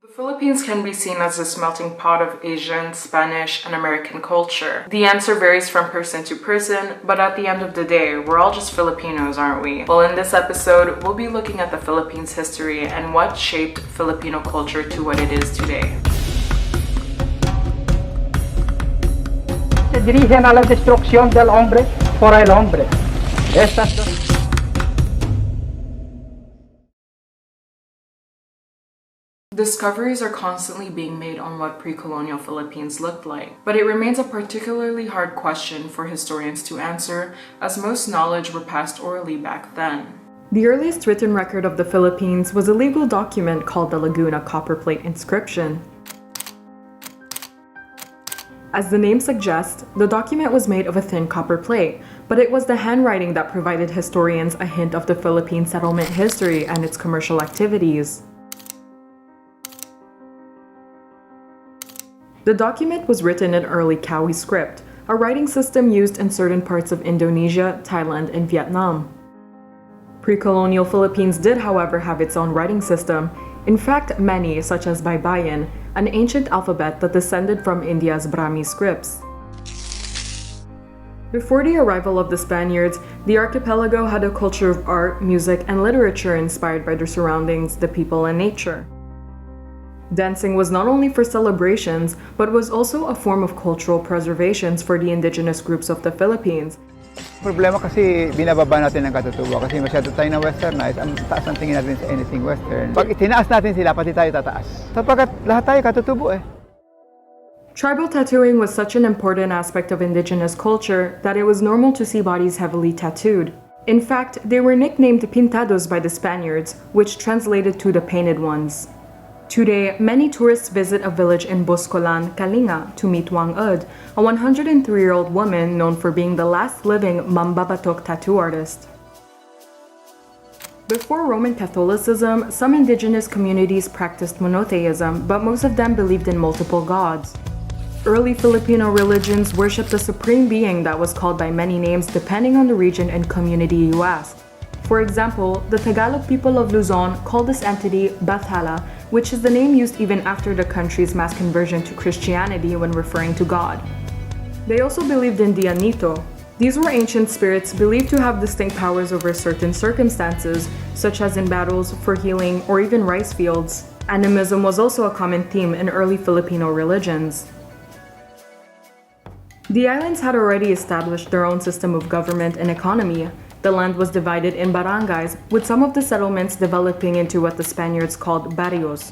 The Philippines can be seen as a smelting pot of Asian, Spanish, and American culture. The answer varies from person to person, but at the end of the day, we're all just Filipinos, aren't we? Well, in this episode, we'll be looking at the Philippines' history and what shaped Filipino culture to what it is today. Se dirigen a la destrucción del hombre por el hombre. Estas dos. Discoveries are constantly being made on what pre-colonial Philippines looked like, but it remains a particularly hard question for historians to answer, as most knowledge were passed orally back then. The earliest written record of the Philippines was a legal document called the Laguna Copperplate Inscription. As the name suggests, the document was made of a thin copper plate, but it was the handwriting that provided historians a hint of the Philippine settlement history and its commercial activities. The document was written in early Kawi script, a writing system used in certain parts of Indonesia, Thailand, and Vietnam. Pre-colonial Philippines did, however, have its own writing system. In fact, many, such as Baybayin, an ancient alphabet that descended from India's Brahmi scripts. Before the arrival of the Spaniards, the archipelago had a culture of art, music, and literature inspired by their surroundings, the people, and nature. Dancing was not only for celebrations, but was also a form of cultural preservation for the indigenous groups of the Philippines. Problema kasi binababa natin ang katutubo kasi masyado tayo na westernized, ang taas ang tingin natin sa anything western. Pag itinaas natin sila, pati tayo tataas. Sapagkat lahat tayo katutubo eh. Tribal tattooing was such an important aspect of indigenous culture that it was normal to see bodies heavily tattooed. In fact, they were nicknamed pintados by the Spaniards, which translated to the painted ones. Today, many tourists visit a village in Boscolan, Kalinga, to meet Wang Ud, a 103-year-old woman known for being the last living Mambabatok tattoo artist. Before Roman Catholicism, some indigenous communities practiced monotheism, but most of them believed in multiple gods. Early Filipino religions worshipped a supreme being that was called by many names depending on the region and community you ask. For example, the Tagalog people of Luzon called this entity Bathala, which is the name used even after the country's mass conversion to Christianity when referring to God. They also believed in Dianito. These were ancient spirits believed to have distinct powers over certain circumstances, such as in battles, for healing, or even rice fields. Animism was also a common theme in early Filipino religions. The islands had already established their own system of government and economy. The land was divided in barangays, with some of the settlements developing into what the Spaniards called barrios.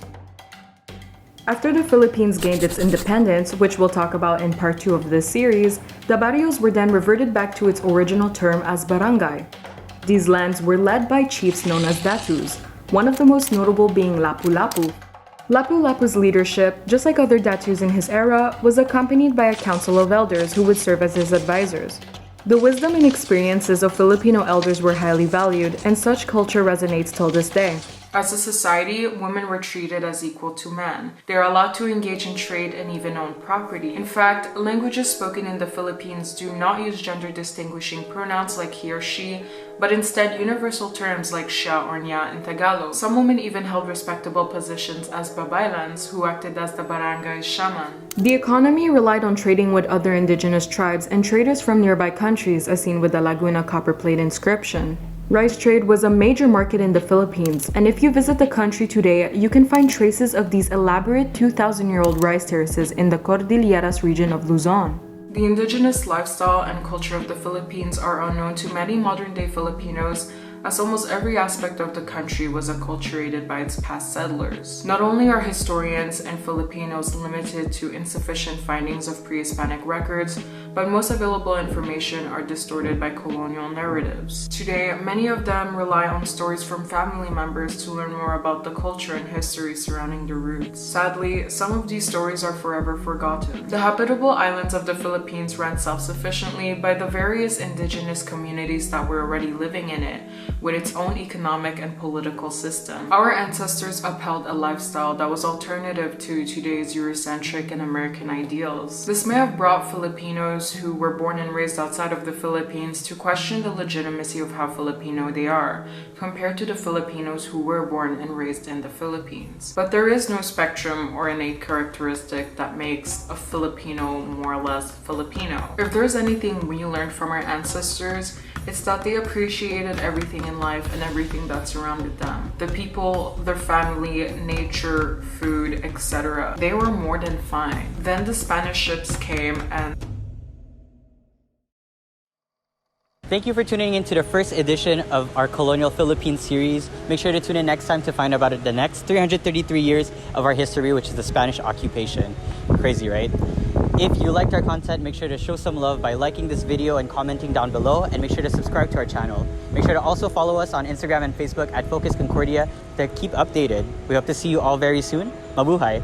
After the Philippines gained its independence, which we'll talk about in part 2 of this series, the barrios were then reverted back to its original term as barangay. These lands were led by chiefs known as datus, one of the most notable being Lapu-Lapu. Lapu-Lapu's leadership, just like other datus in his era, was accompanied by a council of elders who would serve as his advisors. The wisdom and experiences of Filipino elders were highly valued, and such culture resonates till this day. As a society, women were treated as equal to men. They are allowed to engage in trade and even own property. In fact, languages spoken in the Philippines do not use gender-distinguishing pronouns like he or she, but instead universal terms like siya or niya in Tagalog. Some women even held respectable positions as babaylans who acted as the barangay shaman. The economy relied on trading with other indigenous tribes and traders from nearby countries, as seen with the Laguna Copperplate inscription. Rice trade was a major market in the Philippines, and if you visit the country today, you can find traces of these elaborate 2,000-year-old rice terraces in the Cordilleras region of Luzon. The indigenous lifestyle and culture of the Philippines are unknown to many modern-day Filipinos, as almost every aspect of the country was acculturated by its past settlers. Not only are historians and Filipinos limited to insufficient findings of pre-Hispanic records, but most available information are distorted by colonial narratives. Today, many of them rely on stories from family members to learn more about the culture and history surrounding their roots. Sadly, some of these stories are forever forgotten. The habitable islands of the Philippines ran self-sufficiently by the various indigenous communities that were already living in it, with its own economic and political system. Our ancestors upheld a lifestyle that was alternative to today's Eurocentric and American ideals. This may have brought Filipinos who were born and raised outside of the Philippines to question the legitimacy of how Filipino they are, compared to the Filipinos who were born and raised in the Philippines. But there is no spectrum or innate characteristic that makes a Filipino more or less Filipino. If there's anything we learned from our ancestors, it's that they appreciated everything in life and everything that surrounded them. The people, their family, nature, food, etc. They were more than fine. Then the Spanish ships came and Thank you for tuning in to the first edition of our Colonial Philippines series. Make sure to tune in next time to find out about the next 333 years of our history, which is the Spanish occupation. Crazy, right? If you liked our content, make sure to show some love by liking this video and commenting down below, and make sure to subscribe to our channel. Make sure to also follow us on Instagram and Facebook at Focus Concordia to keep updated. We hope to see you all very soon. Mabuhay!